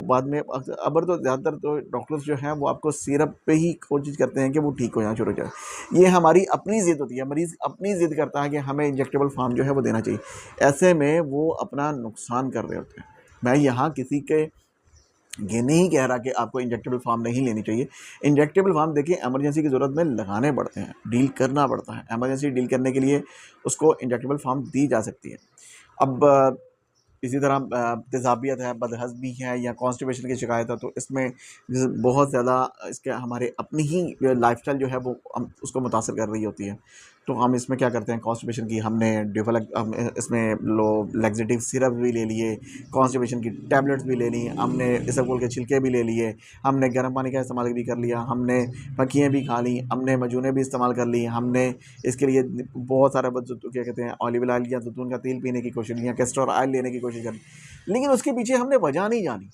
बाद में अबर तो ज़्यादातर तो डॉक्टर्स जो हैं वो आपको सिरप पे ही कोशिश करते हैं कि वो ठीक हो जाना शुरू हो जाए। ये हमारी अपनी ज़िद होती है, मरीज़ अपनी ज़िद करता है कि हमें इंजेक्टेबल फार्म जो है वो देना चाहिए। ऐसे में वो अपना नुकसान कर रहे होते हैं। मैं यहाँ किसी के ये नहीं कह रहा कि आपको इंजेक्टेबल फार्म नहीं लेनी चाहिए। इंजेक्टेबल फार्म देखिए इमरजेंसी की ज़रूरत में लगाने पड़ते हैं, डील करना पड़ता है। इमरजेंसी डील करने के लिए उसको इंजेक्टेबल फार्म दी जा सकती है। अब इसी तरह तेज़ाबियत है, बदहज़मी है या कॉन्स्टिपेशन की शिकायत है, तो इसमें जैसे बहुत ज़्यादा इसके हमारे अपनी ही लाइफ़स्टाइल जो है वो हम उसको मुतासिर कर रही होती है। तो हम इसमें क्या करते हैं, कॉन्स्टिपेशन की हमने इसमें लो लैक्सेटिव सिरप भी ले लिए, कॉन्स्टिपेशन की टैबलेट्स भी ले ली, हमने इसबगोल के छिलके भी ले लिए, हमने गर्म पानी का इस्तेमाल भी कर लिया, हमने फकियाँ भी खा ली, हमने मजूने भी इस्तेमाल कर ली, हमने इसके लिए बहुत सारा क्या कहते हैं ऑलिव ऑयल या जैतून का तेल पीने की कोशिश की या कैस्टर ऑयल लेने की कोशिश करी, लेकिन उसके पीछे हमने वजह नहीं जानी।